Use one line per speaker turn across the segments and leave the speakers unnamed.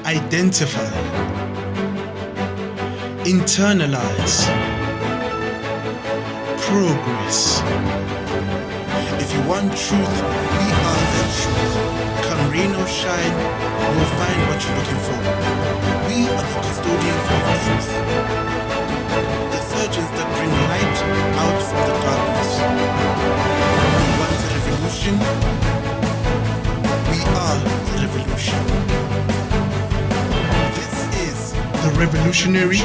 Identify. Internalize. Progress.
If you want truth, we are that truth. Come rain or shine, you'll find what you're looking for. We are the custodians of truth. The surgeons that bring light out from the darkness. You want the revolution? We are the revolution. This is
the revolutionary.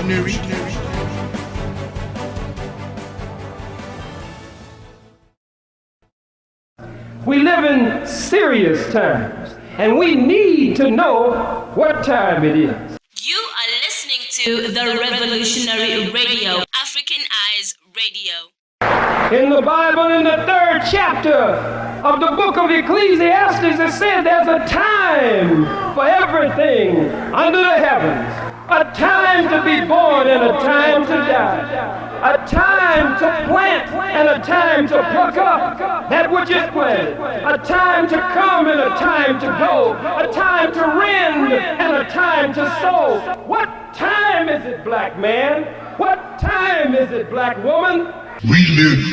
We live in serious times, and we need to know what time it is.
You are listening to the Revolutionary Radio, African Eyes Radio.
In the Bible, in the 3rd chapter of the book of Ecclesiastes, it says there's a time for everything under the heavens. A time to be born and a time to die. A time to plant and a time to pluck up that which is planted. A time to come and a time to go. A time to rend and a time to sow. What time is it, black man? What time is it, black woman?
We live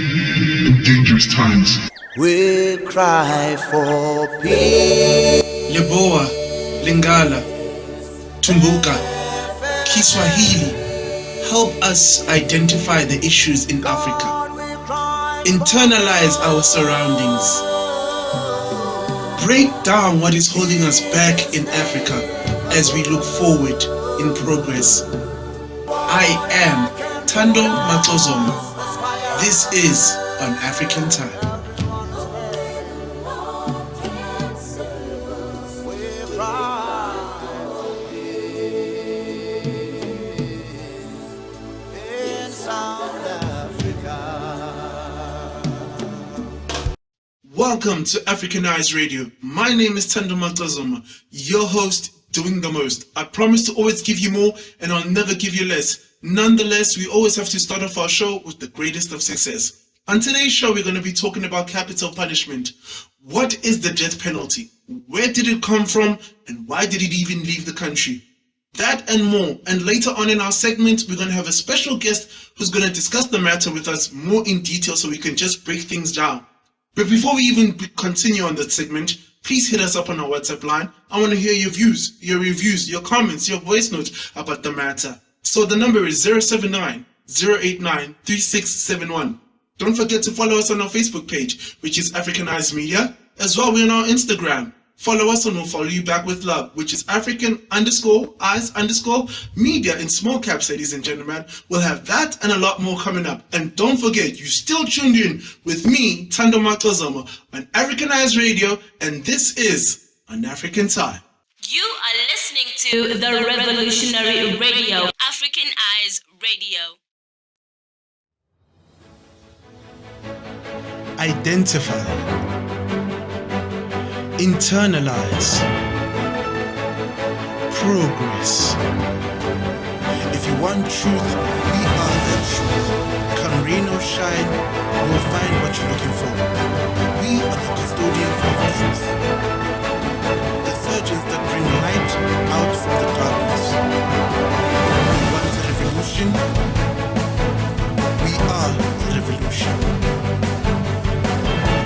in dangerous times.
we cry for peace.
Leboa, Lingala, Tumbuka, Kiswahili, help us identify the issues in Africa. Internalize our surroundings. Break down what is holding us back in Africa as we look forward in progress. I am Ntando Macozoma. This is On African Time. Welcome to African Eyes Radio. My name is Ntando Macozoma, your host, doing the most. I promise to always give you more and I'll never give you less. Nonetheless, we always have to start off our show with the greatest of success. On today's show, we're going to be talking about capital punishment. What is the death penalty? Where did it come from? And why did it even leave the country? That and more. And later on in our segment, we're going to have a special guest who's going to discuss the matter with us more in detail so we can just break things down. But before we even continue on that segment, please hit us up on our WhatsApp line. I want to hear your views, your reviews, your comments, your voice notes about the matter. So the number is 079-089-3671. Don't forget to follow us on our Facebook page, which is African Eyes Media. As well, we're on our Instagram. Follow us and we'll follow you back with love, which is African_Eyes_Media in small caps, ladies and gentlemen. We'll have that and a lot more coming up. And don't forget, you still tuned in with me, Ntando Macozoma, on African Eyes Radio, and this is On African Time.
You are listening to the Revolutionary Radio, African Eyes Radio.
Identify. Internalize. Progress.
If you want truth, we are that truth. Come rain or shine, you'll find what you're looking for. We are the custodians of truth. The surgeons that bring light out from the darkness. You want the revolution? We are the revolution.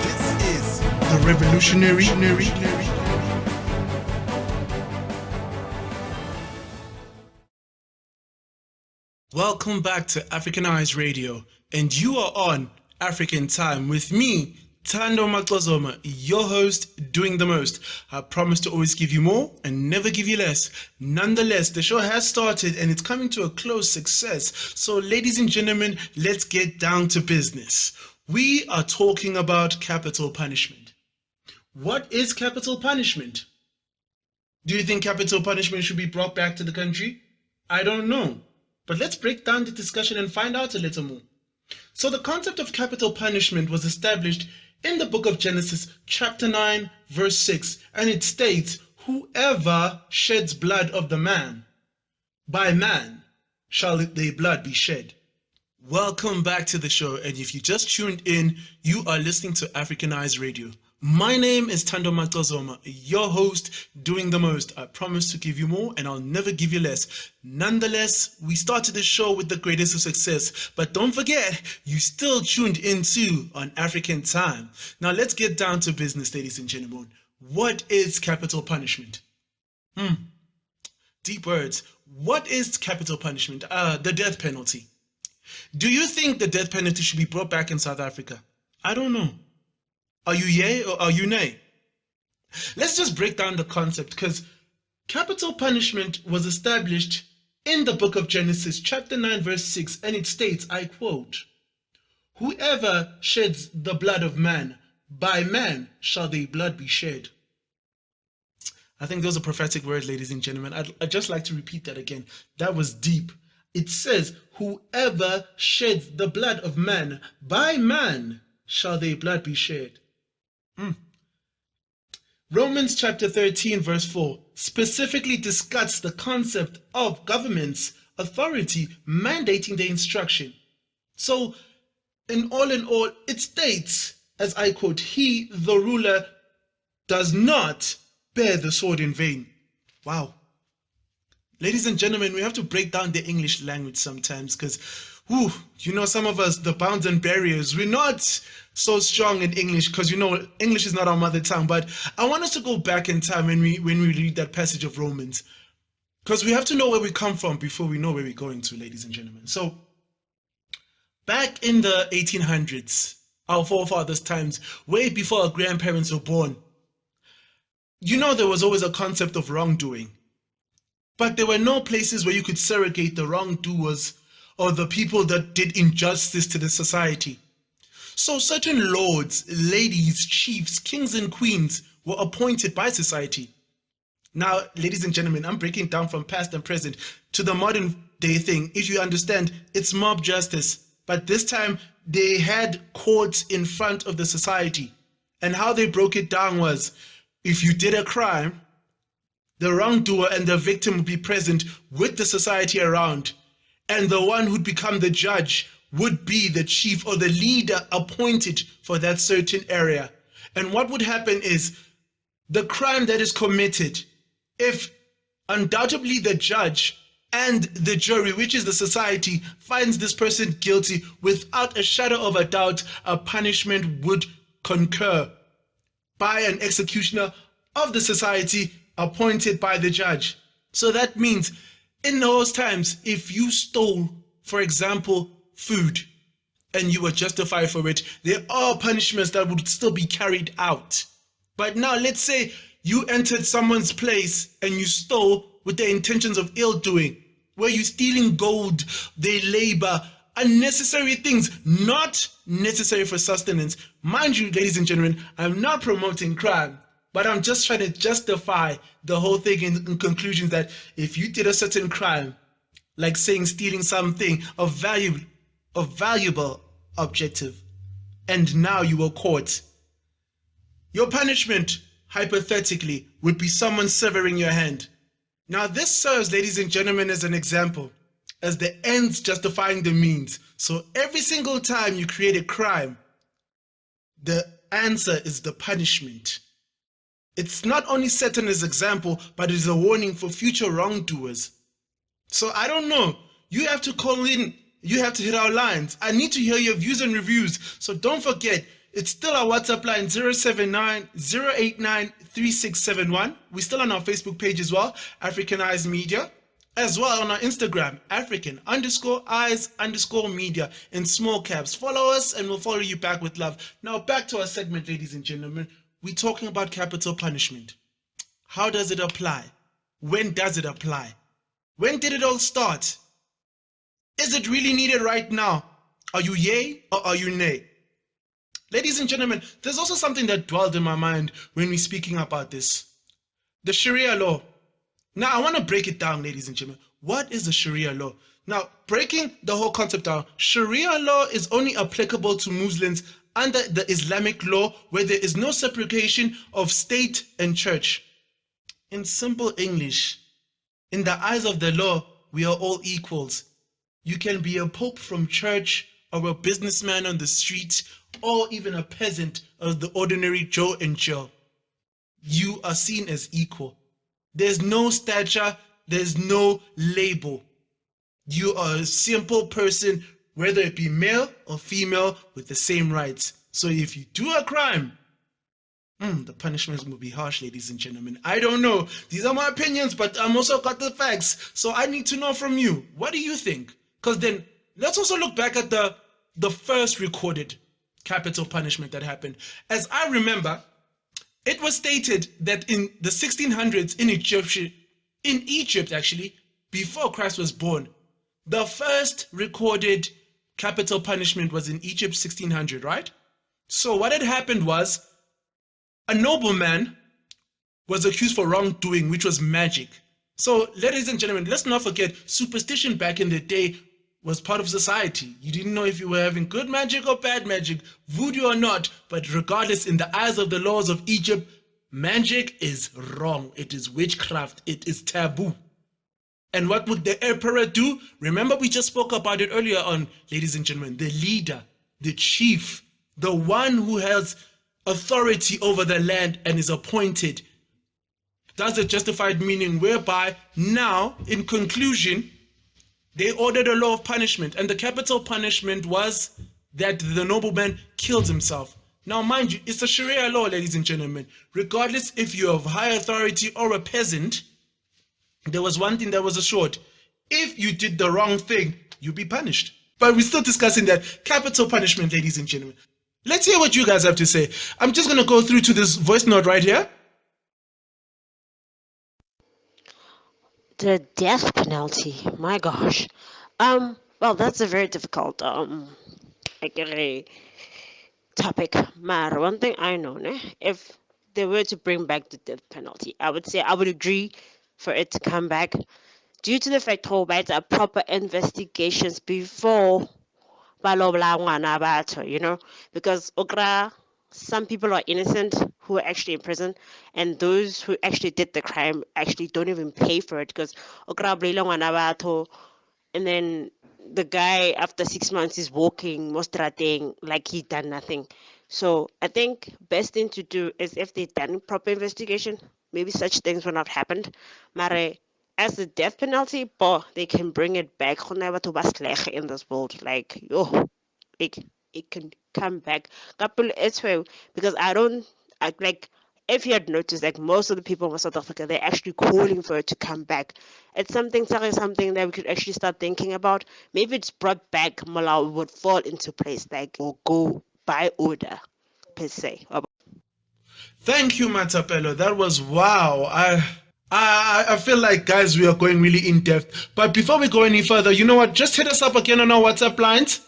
This is
the revolutionary. Welcome back to African Eyes Radio, and you are on African Time with me, Ntando Macozoma, your host, doing the most. I promise to always give you more and never give you less. Nonetheless, the show has started and it's coming to a close success. So ladies and gentlemen, let's get down to business. We are talking about capital punishment. What is capital punishment? Do you think capital punishment should be brought back to the country? I don't know. But let's break down the discussion and find out a little more. So the concept of capital punishment was established in the book of Genesis, chapter 9, verse 6, and it states, "Whoever sheds blood of the man, by man shall their blood be shed." Welcome back to the show, and if you just tuned in, you are listening to African Eyes Radio. My name is Ntando Macozoma, your host, doing the most. I promise to give you more and I'll never give you less. Nonetheless, we started the show with the greatest of success. But don't forget, you still tuned into on African Time. Now let's get down to business, ladies and gentlemen. What is capital punishment? Deep words. What is capital punishment? The death penalty. Do you think the death penalty should be brought back in South Africa? I don't know. Are you yay or are you nay? Let's just break down the concept, because capital punishment was established in the book of Genesis, chapter 9, verse 6, and it states, I quote, "Whoever sheds the blood of man, by man shall their blood be shed." I think those are prophetic words, ladies and gentlemen. I'd just like to repeat that again. That was deep. It says, whoever sheds the blood of man, by man shall their blood be shed. Romans chapter 13 verse 4 specifically discusses the concept of government's authority mandating the instruction. So in all, it states, as I quote, "He, the ruler, does not bear the sword in vain." Wow. Ladies and gentlemen, we have to break down the English language sometimes, because some of us, the bounds and barriers, we're not so strong in English because, English is not our mother tongue. But I want us to go back in time when we read that passage of Romans, because we have to know where we come from before we know where we're going to, ladies and gentlemen. So back in the 1800s, our forefathers' times, way before our grandparents were born, there was always a concept of wrongdoing. But there were no places where you could segregate the wrongdoers or the people that did injustice to the society. So certain lords, ladies, chiefs, kings and queens were appointed by society. Now, ladies and gentlemen, I'm breaking down from past and present to the modern day thing. If you understand, it's mob justice. But this time they had courts in front of the society. And how they broke it down was, if you did a crime, the wrongdoer and the victim would be present with the society around, and the one who'd become the judge would be the chief or the leader appointed for that certain area. And what would happen is, the crime that is committed, if undoubtedly the judge and the jury, which is the society, finds this person guilty, without a shadow of a doubt, a punishment would concur by an executioner of the society appointed by the judge. So that means in those times, if you stole, for example, food, and you were justified for it, there are punishments that would still be carried out. But now let's say you entered someone's place and you stole with the intentions of ill doing, where you're stealing gold, their labor, unnecessary things, not necessary for sustenance. Mind you, ladies and gentlemen, I'm not promoting crime, but I'm just trying to justify the whole thing in conclusion that if you did a certain crime, like saying stealing something of valuable objective, and now you were caught, your punishment, hypothetically, would be someone severing your hand. Now this serves, ladies and gentlemen, as an example, as the ends justifying the means. So every single time you create a crime, the answer is the punishment. It's not only set as an example, but it is a warning for future wrongdoers. So I don't know. You have to call in. You have to hit our lines. I need to hear your views and reviews. So don't forget, it's still our WhatsApp line, 079-089-3671. We're still on our Facebook page as well, African Eyes Media. As well on our Instagram, African_eyes_media in small caps. Follow us and we'll follow you back with love. Now back to our segment, ladies and gentlemen. We're talking about capital punishment. How does it apply? When does it apply? When did it all start? Is it really needed right now? Are you yay or are you nay? Ladies and gentlemen, there's also something that dwelled in my mind when we're speaking about this. The Sharia law. Now, I want to break it down, ladies and gentlemen. What is the Sharia law? Now, breaking the whole concept down, Sharia law is only applicable to Muslims under the Islamic law, where there is no separation of state and church. In simple English, in the eyes of the law, we are all equals. You can be a pope from church or a businessman on the street, or even a peasant of the ordinary Joe and Joe, you are seen as equal. There's no stature, there's no label. You are a simple person, whether it be male or female, with the same rights. So if you do a crime, the punishment will be harsh, ladies and gentlemen. I don't know. These are my opinions, but I'm also got the facts. So I need to know from you. What do you think? Because then let's also look back at the first recorded capital punishment that happened. As I remember, it was stated that in the 1600s in Egypt actually, before Christ was born, the first recorded capital punishment was in Egypt 1600, right? So what had happened was a nobleman was accused for wrongdoing, which was magic. So ladies and gentlemen, let's not forget, superstition back in the day was part of society. You didn't know if you were having good magic or bad magic, voodoo or not, but regardless, in the eyes of the laws of Egypt, magic is wrong. It is witchcraft. It is taboo. And what would the emperor do? Remember, we just spoke about it earlier on, ladies and gentlemen. The leader, the chief, the one who has authority over the land and is appointed, does a justified meaning whereby now, in conclusion, they ordered a law of punishment. And the capital punishment was that the nobleman killed himself. Now, mind you, it's a Sharia law, ladies and gentlemen. Regardless if you're of high authority or a peasant, there was one thing that was assured. If you did the wrong thing, you'll be punished. But we're still discussing that capital punishment, ladies and gentlemen. Let's hear what you guys have to say. I'm just going to go through to this voice note right here.
The death penalty, my gosh. Well, that's a very difficult topic. Maar one thing I know, if they were to bring back the death penalty, I would say I would agree for it to come back due to the fact that proper investigations before you know, because some people are innocent who are actually in prison, and those who actually did the crime actually don't even pay for it, because and then the guy after 6 months is walking mostrating like he done nothing. So I think best thing to do is, if they done proper investigation, maybe such things will not happen. Mare, as the death penalty, they can bring it back in this world. Like, it can come back. Because if you had noticed, like, most of the people in South Africa, they're actually calling for it to come back. It's something that we could actually start thinking about. Maybe it's brought back, Malawi would fall into place, like, or go by order, per se.
Thank you, Matapelo. That was wow. I feel like, guys, we are going really in depth. But before we go any further, you know what? Just hit us up again on our WhatsApp lines,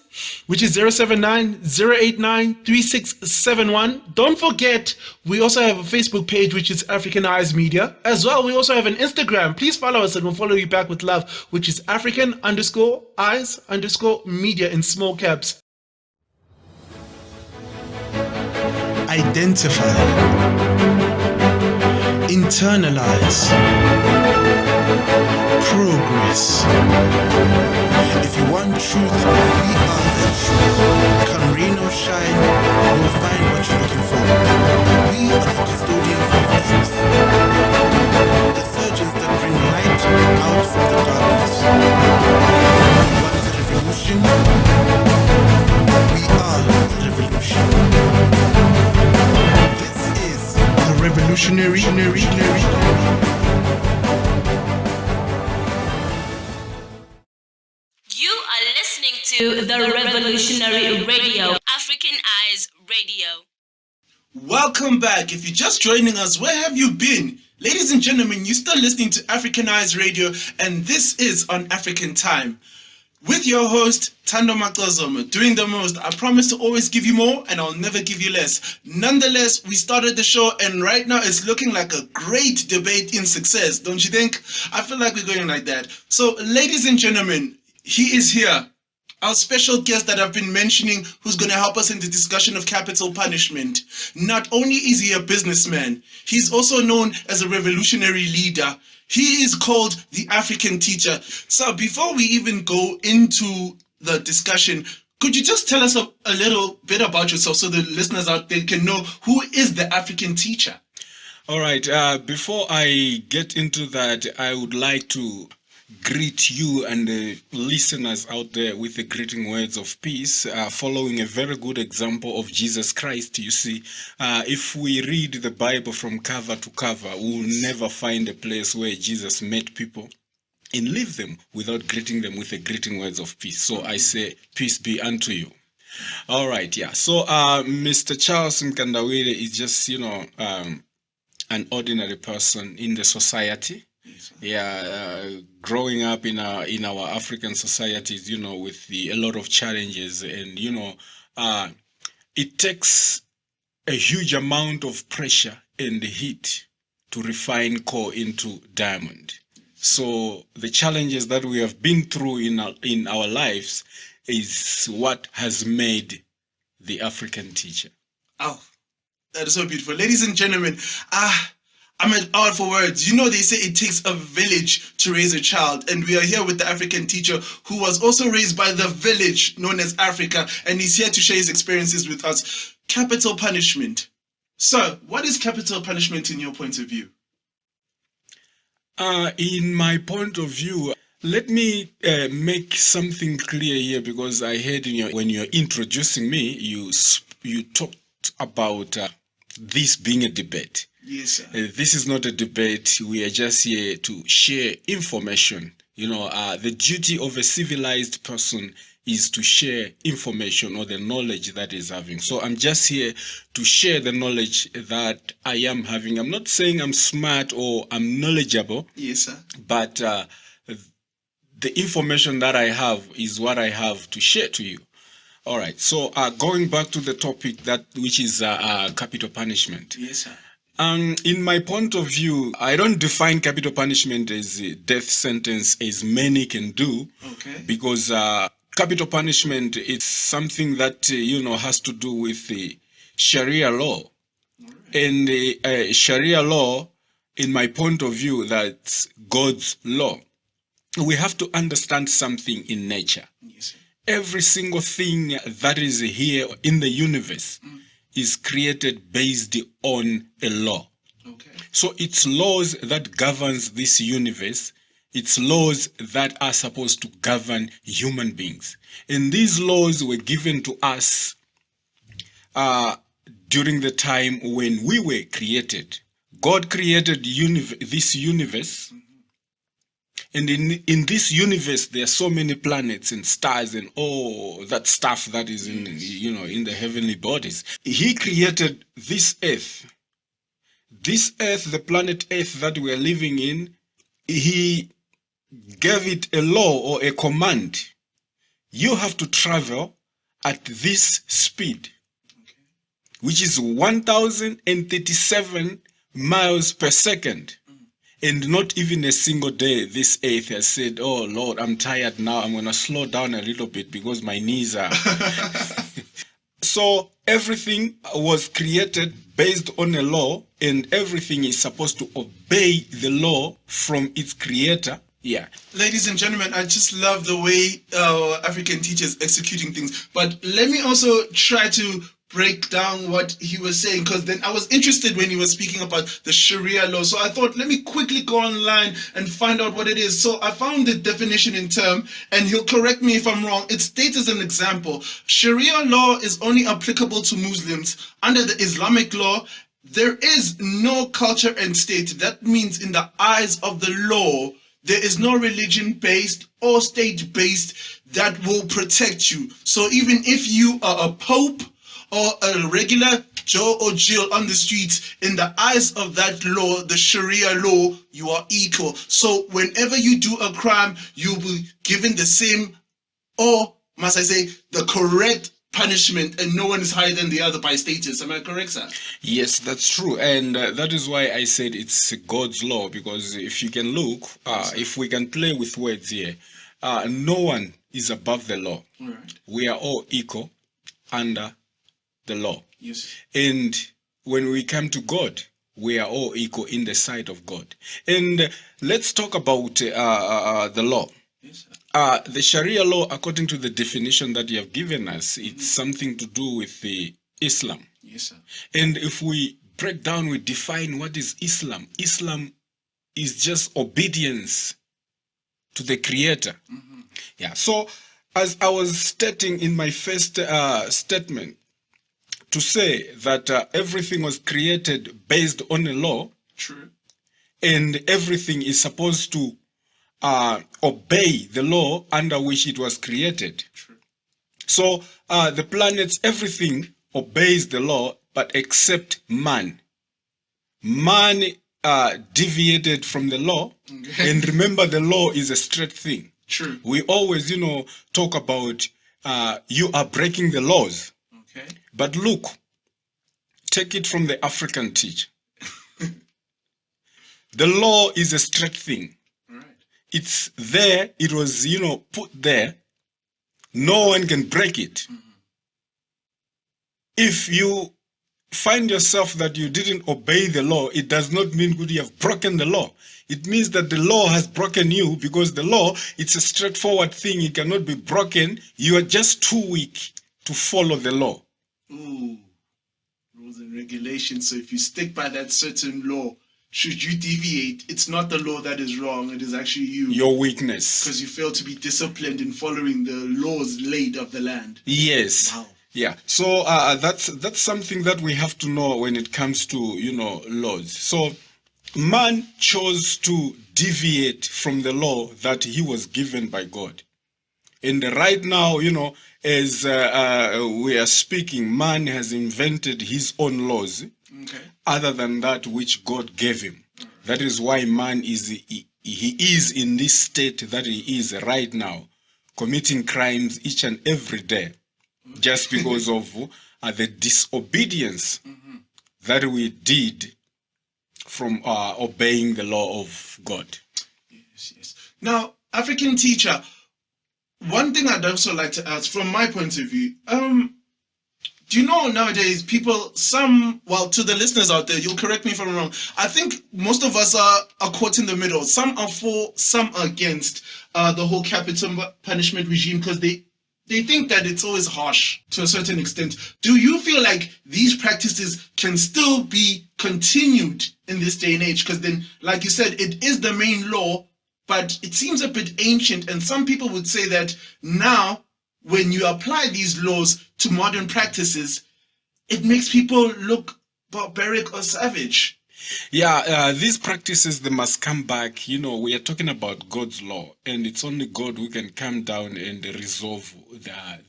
which is 079-089-3671. Don't forget, we also have a Facebook page, which is African Eyes Media. As well, we also have an Instagram. Please follow us and we'll follow you back with love, which is African_Eyes_Media in small caps. Identify. Internalize. Progress.
If you want truth, we are the truth. Can rain or shine, you'll find what you're looking for. We are the custodians of the truth. The surgeons that bring light out from the darkness. You want the revolution? We are the revolution. This is
the revolutionary.
You are listening to the Revolutionary Radio, African Eyes Radio.
Welcome back. If you're just joining us, where have you been? Ladies and gentlemen, you're still listening to African Eyes Radio, and this is on African Time. With your host, Ntando Macozoma, doing the most. I promise to always give you more, and I'll never give you less. Nonetheless, we started the show, and right now it's looking like a great debate in success, don't you think? I feel like we're going like that. So, ladies and gentlemen, he is here. Our special guest that I've been mentioning, who's going to help us in the discussion of capital punishment. Not only is he a businessman, he's also known as a revolutionary leader. He is called the African teacher. So before we even go into the discussion, Could you just tell us a little bit about yourself so the listeners out there can know who is the African teacher?
All right. Before I get into that, I would like to greet you and the listeners out there with the greeting words of peace, following a very good example of Jesus Christ. You see, if we read the Bible from cover to cover, we will never find a place where Jesus met people and leave them without greeting them with the greeting words of peace. So I say, peace be unto you. All right, yeah. So Mr. Charles Nkandawire is just, an ordinary person in the society. Growing up in our African societies, with a lot of challenges, and it takes a huge amount of pressure and heat to refine coal into diamond. So the challenges that we have been through in our lives is what has made the African teacher.
Oh, that is so beautiful. Ladies and gentlemen, I'm out for words. They say it takes a village to raise a child, and we are here with the African teacher who was also raised by the village known as Africa, and he's here to share his experiences with us. Capital punishment. Sir, what is capital punishment in your point of view?
In my point of view, let me make something clear here, because I heard when you're introducing me, you talked about this being a debate.
Yes, sir.
This is not a debate. We are just here to share information. The duty of a civilized person is to share information or the knowledge that is having. So I'm just here to share the knowledge that I am having. I'm not saying I'm smart or I'm knowledgeable.
Yes, sir.
But the information that I have is what I have to share to you. All right. So going back to the topic which is capital punishment.
Yes, sir.
In my point of view, I don't define capital punishment as a death sentence as many can do.
Okay.
Because capital punishment is something that has to do with the Sharia law. Right. And the Sharia law, in my point of view, that's God's law. We have to understand something in nature.
Yes, sir.
Every single thing that is here in the universe is created based on a law.
Okay.
So it's laws that governs this universe. It's laws that are supposed to govern human beings. And these laws were given to us during the time when we were created. God created this universe. And in this universe, there are so many planets and stars and all that stuff that is in the heavenly bodies. He created this earth. This earth, the planet Earth that we are living in, he gave it a law or a command. You have to travel at this speed, which is 1,037 miles per second. And not even a single day this earth has said, oh Lord, I'm tired now, I'm going to slow down a little bit because my knees are... So everything was created based on a law, and everything is supposed to obey the law from its creator. Yeah.
Ladies and gentlemen, I just love the way African teachers executing things. But let me also try to break down what he was saying, because then I was interested when he was speaking about the Sharia law. So I thought, let me quickly go online and find out what it is. So I found the definition in term, and he'll correct me if I'm wrong. It states as an example, Sharia law is only applicable to Muslims. Under the Islamic law, there is no culture and state. That means in the eyes of the law, there is no religion-based or state-based that will protect you. So even if you are a pope or a regular Joe or Jill on the streets, in the eyes of that law, the Sharia law, you are equal. So whenever you do a crime, you'll be given the same, or must I say, the correct punishment, and no one is higher than the other by status. Am I correct, sir?
Yes, that's true. And that is why I said it's God's law, because if you can look, if we can play with words here, no one is above the law.
Right.
We are all equal under the law.
Yes.
And when we come to God, we are all equal in the sight of God. And let's talk about the law.
Yes, sir.
The Sharia law, according to the definition that you have given us, it's something to do with the Islam.
Yes, sir.
And if we break down, we define what is Islam. Islam is just obedience to the Creator. Yeah. So, as I was stating in my first statement, to say that everything was created based on a law,
True.
and everything is supposed to obey the law under which it was created.
True.
So the planets, everything obeys the law, but except man. Man deviated from the law, and remember, the law is a straight thing.
True.
We always, talk about you are breaking the laws.
Okay.
But look, take it from the African teach. The law is a straight thing.
Right.
It's there. It was, put there. No one can break it. If you find yourself that you didn't obey the law, it does not mean that you have broken the law. It means that the law has broken you, because the law, it's a straightforward thing. It cannot be broken. You are just too weak to follow the law.
Ooh. Rules and regulations. So if you stick by that certain law, should you deviate, it's not the law that is wrong. It is actually you.
Your weakness.
Because you fail to be disciplined in following the laws laid of the land.
Yes.
Wow.
Yeah. So that's something that we have to know when it comes to, laws. So man chose to deviate from the law that he was given by God. And right now, as we are speaking, man has invented his own laws, other than that which God gave him. That is why man he is in this state that he is right now, committing crimes each and every day, just because of the disobedience that we did from obeying the law of God.
Yes, yes. Now, African teacher, one thing I'd also like to ask, from my point of view, do you know nowadays people, to the listeners out there, you'll correct me if I'm wrong, I think most of us are caught in the middle. Some are for, some are against the whole capital punishment regime, because they think that it's always harsh to a certain extent. Do you feel like these practices can still be continued in this day and age? Because then, like you said, it is the main law, but it seems a bit ancient. And some people would say that now, when you apply these laws to modern practices, it makes people look barbaric or savage.
Yeah, these practices, they must come back. We are talking about God's law, and it's only God who can come down and resolve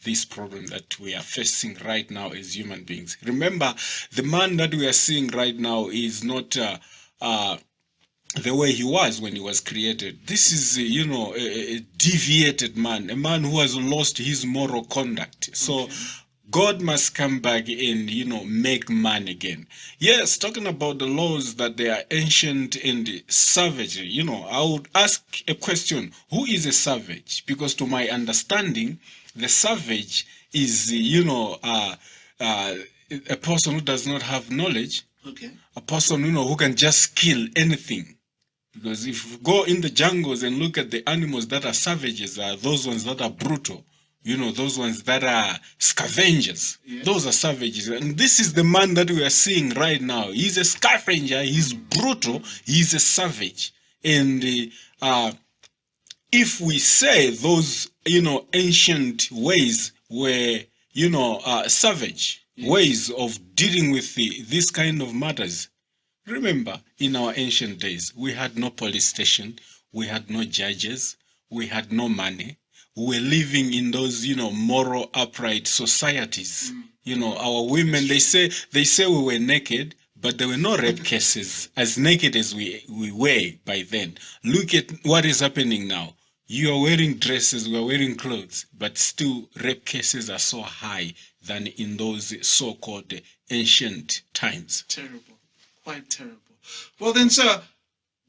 this problem that we are facing right now as human beings. Remember, the man that we are seeing right now is not the way he was when he was created. This is, a deviated man, a man who has lost his moral conduct. So God must come back and, make man again. Yes, talking about the laws that they are ancient and savage, I would ask a question: who is a savage? Because to my understanding, the savage is, a person who does not have knowledge, a person, who can just kill anything. Because if you go in the jungles and look at the animals that are savages, are those ones that are brutal. Those ones that are scavengers. Yeah. Those are savages. And this is the man that we are seeing right now. He's a scavenger. He's brutal. He's a savage. And if we say those, ancient ways were, savage ways of dealing with this kind of matters, remember, in our ancient days, we had no police station. We had no judges. We had no money. We were living in those, moral, upright societies. Our women, they say we were naked, but there were no rape cases as naked as we were by then. Look at what is happening now. You are wearing dresses, we are wearing clothes, but still rape cases are so high than in those so-called ancient times.
Terrible. Quite terrible. Well then, sir,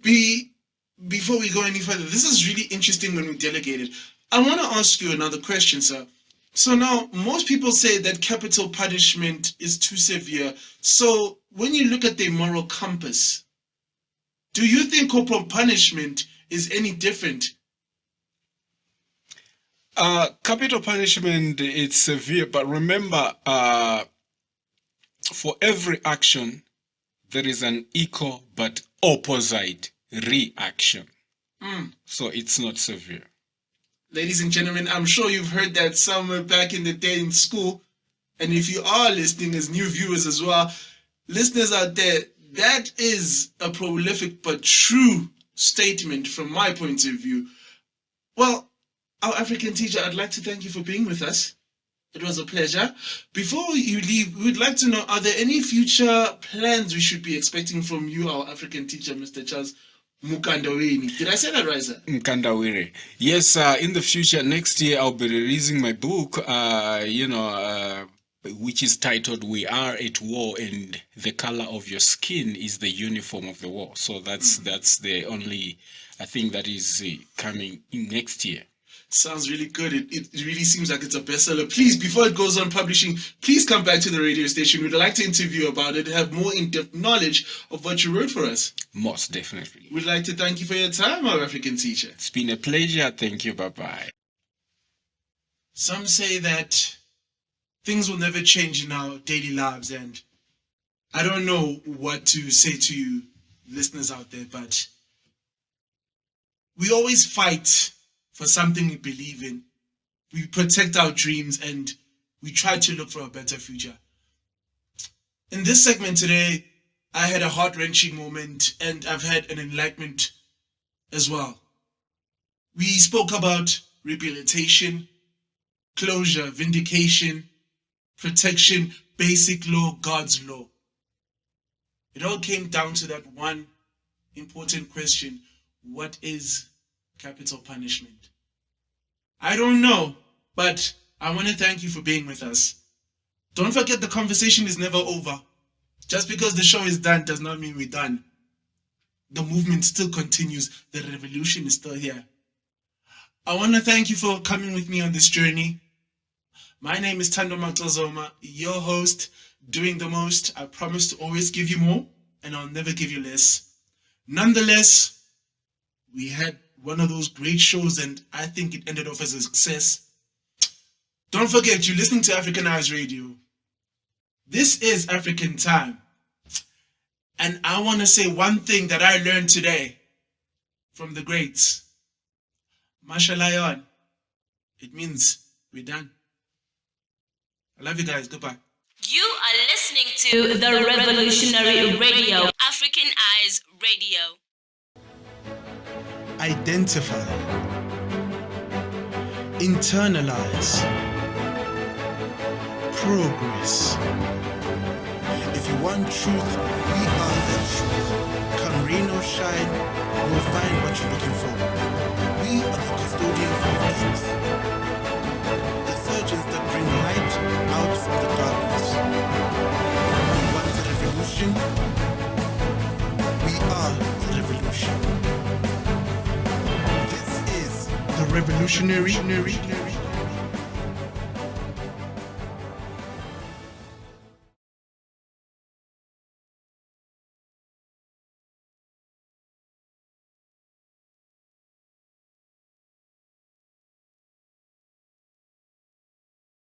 before we go any further, this is really interesting when we delegate it. I want to ask you another question, sir. So now, most people say that capital punishment is too severe. So when you look at their moral compass, do you think corporal punishment is any different?
Capital punishment, it's severe, but remember, for every action, there is an equal but opposite reaction. So it's not severe.
Ladies and gentlemen, I'm sure you've heard that somewhere back in the day in school. And if you are listening as new viewers as well, listeners out there, that is a prolific but true statement from my point of view. Well, our African teacher, I'd like to thank you for being with us. It was a pleasure. Before you leave, we would like to know, are there any future plans we should be expecting from you, our African teacher, Mr. Charles Mukandawini? Did I say that right, sir?
Mkandawire. Yes, in the future, next year, I'll be releasing my book, which is titled "We Are at War and the Color of Your Skin is the Uniform of the War." So that's the only, I think, that is coming in next year.
Sounds really good. It really seems like it's a bestseller. Please, before it goes on publishing, please come back to the radio station. We'd like to interview you about it, have more in-depth knowledge of what you wrote for us.
Most definitely.
We'd like to thank you for your time, our African teacher.
It's been a pleasure. Thank you. Bye-bye.
Some say that things will never change in our daily lives, and I don't know what to say to you listeners out there, but we always fight for something we believe in. We protect our dreams and we try to look for a better future. In this segment today, I had a heart-wrenching moment and I've had an enlightenment as well. We spoke about rehabilitation, closure, vindication, protection, basic law, God's law. It all came down to that one important question: what is capital punishment? I don't know, but I want to thank you for being with us. Don't forget, the conversation is never over. Just because the show is done does not mean we're done. The movement still continues. The revolution is still here. I want to thank you for coming with me on this journey. My name is Ntando Macozoma, your host, doing the most. I promise to always give you more, and I'll never give you less. Nonetheless, we had one of those great shows, and I think it ended off as a success. Don't forget, you're listening to African Eyes Radio. This is African Time. And I want to say one thing that I learned today from the greats. Mashalayon. It means we're done. I love you guys. Goodbye.
You are listening to the Revolutionary Radio, African Eyes Radio.
Identify, internalize, progress.
If you want truth, we are that truth. Can rain or shine, you will find what you're looking for. We are the custodians of truth. The surgeons that bring light out from the darkness. We want the revolution. We are the revolution.
The revolutionary